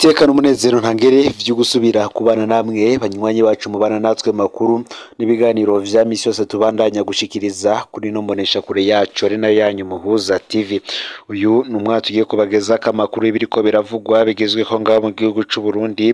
Iteka n'umunezero ntangere vyo gusubira kubana namwe banywanyi bacu mubana natwe makuru n'ibiganiro vya misi yose tubandanya gushikiriza kuri no mbonesha kure yacu ari nayo yanyu Muhuza TV. Uyu numwa tugiye kubageza amakuru ibiriko biravugwa bigezweho ngaho mu gihugu c'u Burundi,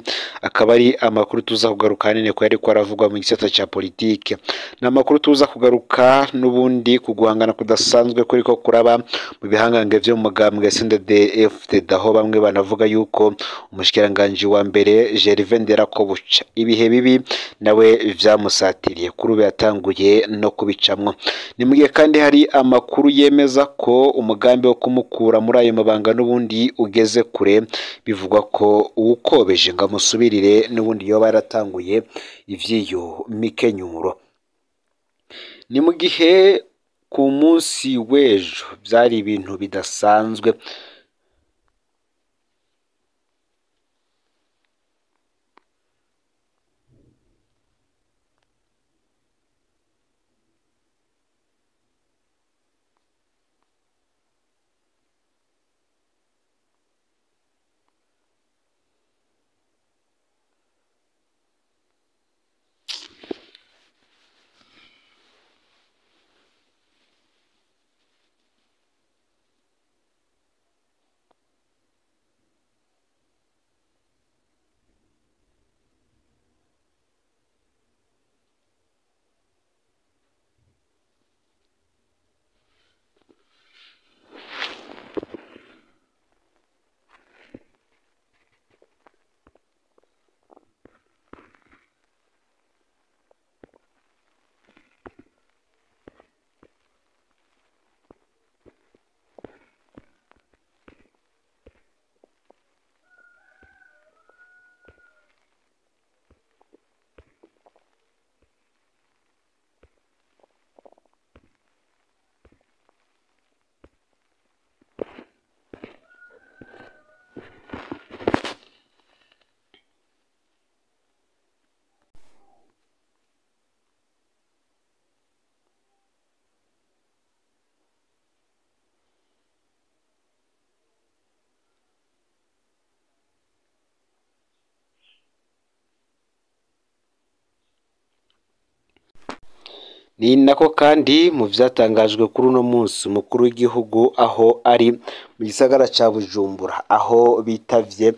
akaba ari amakuru tuza kugaruka nene ko yari kwaravugwa mu gisata ca politike. Na makuru tuza kugaruka n'ubundi kuguhangana kudasanzwe kuriko kuraba mu bihangange vyo mu mugambwe CNDD-FDD, aho bamwe banavuga yuko umushikiranganji wa mbere Gervais Nderakobuca ibihe bibi nawe vyamusatiriye kuri ubu yatanguye no kubicamwo. Ni mugihe kandi hari amakuru yemeza ko umugambi wo kumukura muri ayo mabanga n'ubundi ugeze kure, bivugwa ko uwukobeje ngo amusubirire n'ubundi yoba yaratanguye ivyiyo mikenyuro. Ni mu gihe ku munsi w'ejo vyari ibintu bidasanzwe ni nako kandi mu vyatangajwe kuri uno munsi umukuru w'igihugu aho ari mu gisagara ca Bujumbura, aho bitavye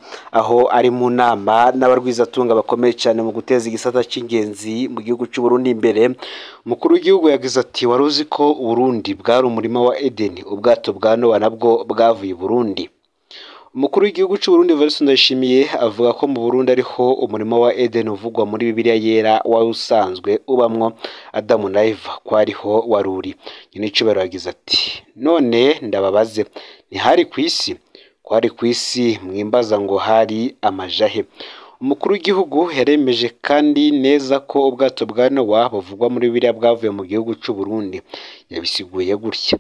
aho ari mu nama n'abarwizatunga bakomeye cyane mu guteza igisata c'ingenzi mu gihugu c'u Burundi imbere. Umukuru w'igihugu yagize ati waruzi ko Burundi bwari umurima wa Edeni, ubwato bwa Nowa nabwo bwavuye Burundi. Umukuru w'igihugu c'u Burundi Evariste Ndayishimiye avuga ko mu Burundi ariho umurimo wa Eden uvugwa muri Bibiliya yera wari usanzwe ubamwo Adamu na Eva, ko ariho waruri. Nyinicubahiro yagize ati none ndababaze, ntihari kw'isi? Ko hari kw'isi mwimbaza ngo hari amajahe? Umukuru w'igihugu yaremeje kandi neza ko ubwato bwa Nowa buvugwa muri Bibiliya bwavuye mu gihugu c'u Burundi. Yabisiguye gutya: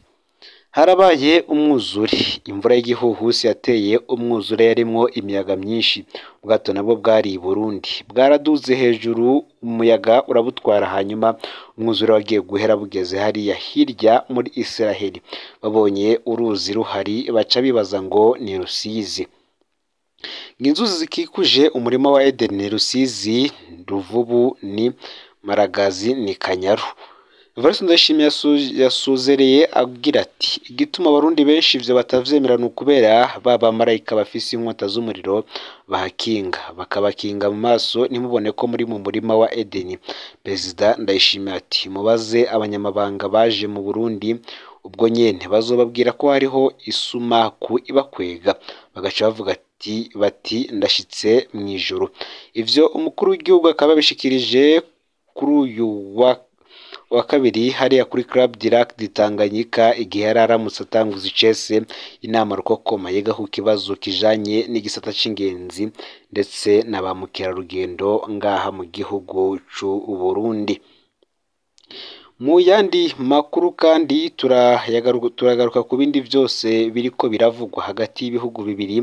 harabaye umwuzure, imvura y'igihuhusi yateye umwuzure yarimwo imiyaga myinshi, ubwato nabwo bwari i Burundi, bwaraduze hejuru, umuyaga urabutwara, hanyuma umwuzure wagiye guhera bugeze hariya hirya muri Israheli. Babonye uruzi ruhari baca bibaza ngo ni Rusizi. Inzuzi zikikuje umurima wa Edeni ni Rusizi, Ruvubu, ni Maragazi, ni Kanyaru. Evariste Ndayishimiye yasuzereye agira ati igituma abarundi benshi ivyo batavyemera ni ukubera baba marayika bafise inkota z'umuriro bahakinga, bakabakinga mu maso ntimubone ko muri mu murima wa Edeni. Perezida Ndayishimiye ati mubaze abanyamabanga baje mu Burundi, ubwo nyene bazobabwira ko hariho isumaku ibakwega, bagaca bavuga bati ndashitse mw'ijuru. Ivyo umukuru w'igihugu akaba bishikirije kuri uyu wa kabiri hariya kuri Club du Lac du Tanganyika, igihe yari aramutse atanguza icese inama rukokoma yiga ku kibazo kijanye n'igisata c'ingenzi ndetse na ba mukerarugendo ngaha mu gihugu c'u Burundi. Mu yandi makuru kandi turagaruka ku bindi vyose biriko biravugwa hagati y'ibihugu bibiri,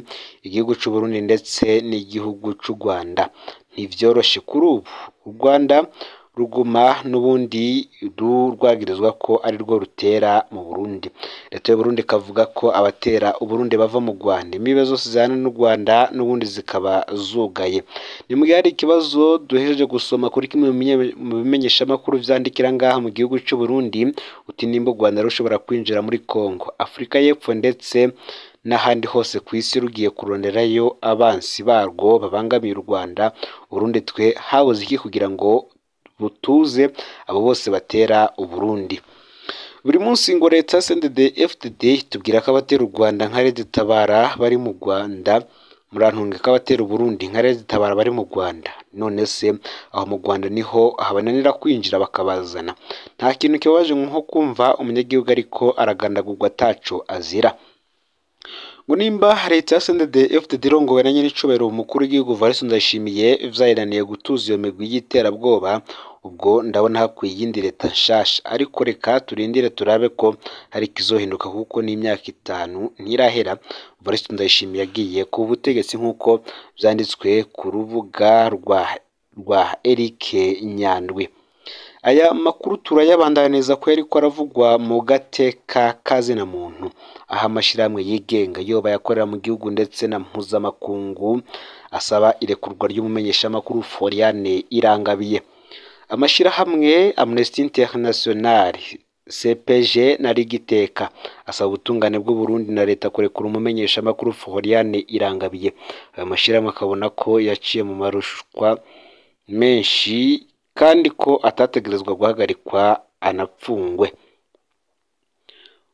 igihugu c'u Burundi ndetse n'igihugu c'u Rwanda. Ntivyoroshe kuri ubu. U Rwanda ruguma n'ubundi rwagirizwa ko ari rwo rutera mu Burundi. Leta y'u Burundi ikavuga ko abatera Uburundi bava mu Rwanda, imbibe zose zihana n'u Rwanda n'ubundi zikaba zugaye. Ni mu gihe hari ikibazo duhejeje gusoma kuri kimwe mu bimenyeshamakuru vyandikira ngaha mu gihugu cy'u Burundi, uti nimba u Rwanda rushobora kwinjira muri Kongo, Afurika y'Epfo ndetse n'ahandi hose ku isi rugiye kuronderayo abansi barwo babangamiye u Rwanda, Uburundi twe habuze iki kugira ngo butuze abo bose batera Uburundi? Buri munsi ngo leta CNDD-FDD tubwira ko abatera u Rwanda nka Red Tabara bari mu Rwanda, murantunge ko abatera Uburundi nka Red Tabara bari mu Rwanda. None se aho mu Rwanda niho habananira kwinjira bakabazana? Nta kintu kibabaje nko kumva umunyagihugu ariko aragandagurwa ataco azira. Ngo nimba leta ya CNDD-FDD irongowe na nyiricubahiro umukuru w'igihugu Evariste Ndayishimiye vyayiraniye gutuza iyo migwi y'iterabwoba, ubwo ndabona hakwiye iyindi leta nshasha. Ariko reka turindire turabe ko hari ikizohinduka, kuko n'imyaka 5 ntirahera Evariste Ndayishimiye yagiye ku butegetsi nk'uko vyanditswe ku rubuga rwa Eric Nyandwi. Aya makuru turayabandaniza ko yariko aravugwa mu gateka kazina muntu, aha amashirahamwe yigenga yoba yakorera mu gihugu ndetse na mpuzamakungu asaba irekurwa ry'umumenyeshamakuru Floriane Irangabiye. Amashirahamwe Amnesty International, CPG na Rigiteka asaba ubutungane bw'u Burundi na leta kurekura umumenyeshamakuru Floriane Irangabiye. Aya mashirahamwe akabona ko yaciye mu marushwa menshi kandi ko atategerezwa guhagarikwa anapfungwe.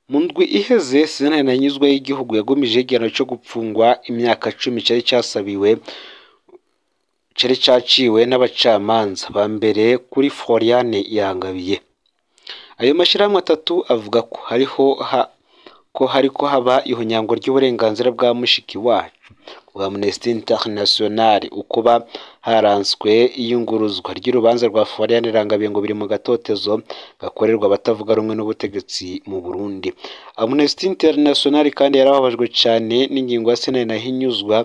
Mu ndwi iheze sentare nanyuzwa y'igihugu yagumije igihano cyo gupfungwa imyaka 10 cari caciwe n'abacamanza ba mbere kuri Floriane Irangabiye. Ayo mashirahamwe atatu avuga ko hariko haba ihonyangwa ry'uburenganzira bwa mushiki wacu wa Amnesty International, ukuba haranswe iyunguruzwa ry'urubanza rwa Floriane Irangabiye ngo biri mu gatotezo gakorerwa abatavuga rumwe n'ubutegetsi mu Burundi. Amnesty International kandi yarababajwe cyane n'ingingo ya Sena nahinyuzwa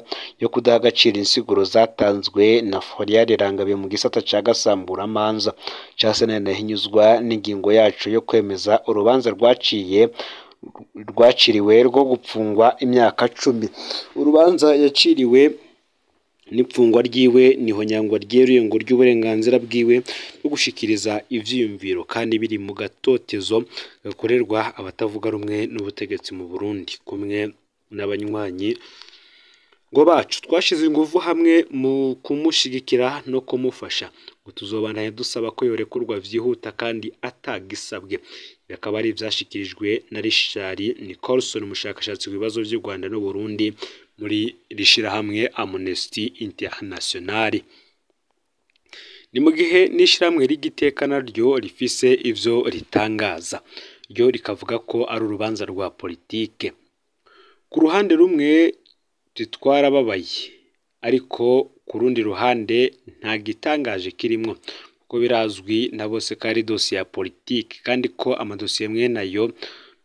yo kudaha agaciro insiguro zatanzwe na Floriane Irangabiye mu gisata ca gasamburamanza ca Sena nahinyuzwa n'ingingo yacu yo kwemeza urubanza rwaciriwe rwo gupfungwa imyaka 10. Urubanza yaciriwe n'ipfungwa ryiwe niho nyangwa ryeruye ngo ry'uburenganzira bwiwe bwo gushikiriza ivyiyumviro kandi biri mu gatotezo gakorerwa abatavuga rumwe n'ubutegetsi mu Burundi. Kumwe n'abanywanyi ngo bacu twashize ingufu hamwe mu kumushigikira no kumufasha, ngo tuzobandanya dusaba ko yorekurwa vyihuta kandi atagisabwe. Bakaba ari vyashikirijwe na Richard Nicholson, umushakashatsi w'ibibazo by'u Rwanda no Burundi muri rishirahamwe Amnesty International. Ni mu gihe n'ishirahamwe Rigiteka naryo rifise ivyo ritangaza, ryo rikavuga ko ari urubanza rwa politike. Ku ruhande rumwe twarababaye, ariko ku rundi ruhande nta gitangaje kirimwo, kuko birazwi na bose ko ari dosiye ya politike kandi ko amadosiye mwe nayo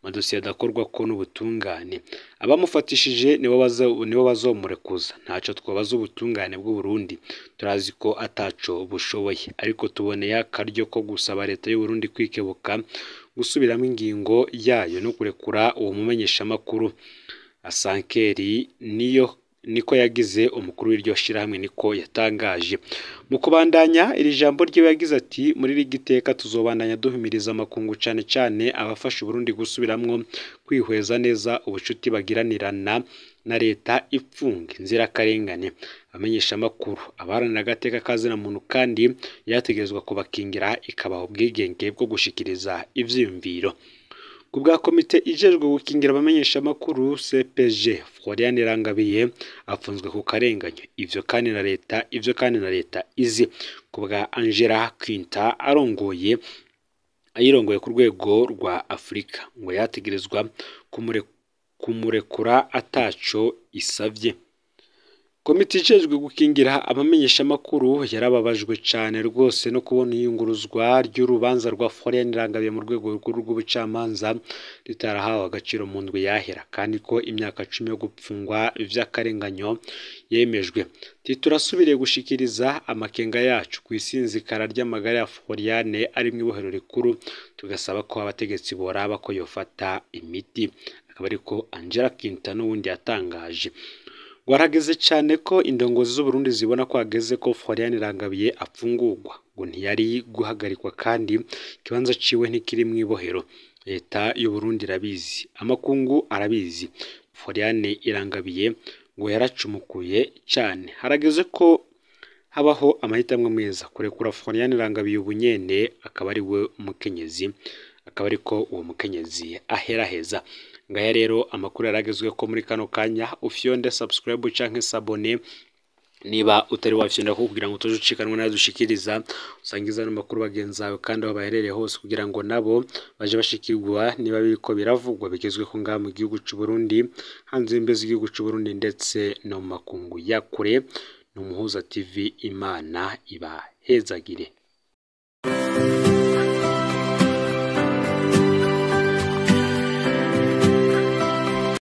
amadosiye adakorwa ko n'ubutungane. Abamufatishije nibo bazomurekuza, ntaco twabaza ubutungane bw'u Burundi, turazi ko ataco bushoboye. Ariko tuboneye akaryo ko gusaba leta y'u Burundi kwikebuka gusubiramo ingingo yayo no kurekura uwo mumenyeshamakuru. Asankeri niko yagize umukuru w'iryo shirahamwe, niko yatangaje. Mu kubandanya iri jambo ryiwe yagize ati, muri Rigiteka tuzobandanya duhimiriza amakungu cane cane abafasha Burundi gusubiramwo kwihweza neza ubucuti bagiranirana na leta ipfunga inzirakarengane abamenyesha makuru abaharanira agateka kazina muntu, kandi yategerezwa kubakingira ikabaha ubwigenge bwo gushikiriza ivyiyumviro. Kubwa komite ijejwe gukingira abamenyesha makuru CPG, Floriane Irangabiye afunzwe ku karenganyo. Ivyo kandi na leta izi. Kubwa Angela Quinta ayirongoye ku rwego rwa Afrika, ngo yategerezwa kumurekura ataco isavye. Komite ijejwe gukingira abamenyeshamakuru yarababajwe cyane rwose no kubona iyunguruzwa ry'urubanza rwa Florian Irangabiye mu rwego rukuru rw'ubucamanza ritarahawe agaciro mu ndwi yahera, kandi ko imyaka 10 yo gupfungwa vy'akarenganyo yemejwe. Turasubiriye gushikiriza amakenga yacu ku isinzikara ry'amagara ya Florian ari mu ibohero rikuru, tugasaba ko abategetsi boraba ko yofata imiti. Akaba ariko Angela Quintana n'ubundi yatangaje warageze cyane ko indongozi z'u Burundi zibona ko hageze ko Florian Irangabiye apfungurwa, ngo ntiyari guhagarikwa kandi ikibanza ciwe ntikiri mu ibohero. Leta y'u Burundi irabizi, amakungu arabizi. Florian Irangabiye ngo yaracumukuye cyane, harageze ko habaho amahitamo meza kurekura Florian Irangabiye ubunyene akaba ari we umukenyezi, akaba ariko uwo mukenyezi aheraheza. Ngaya rero amakuru yaragezwe ko muri kano kanya ufyonde subscribe canke sabone niba utari wafyonda ko kugira ngo utojucikanwe nadushikiriza usangiza n'amakuru bagenzawe kandi aho baherereye hose kugira ngo nabo baje bashikirwa niba biriko biravugwa bigezwe ko ngaha mu gihugu cy'u Burundi, hanze imbezi igihugu cy'u Burundi ndetse no mu makungu ya kure. N'umuhuza TV, Imana ibahezagire.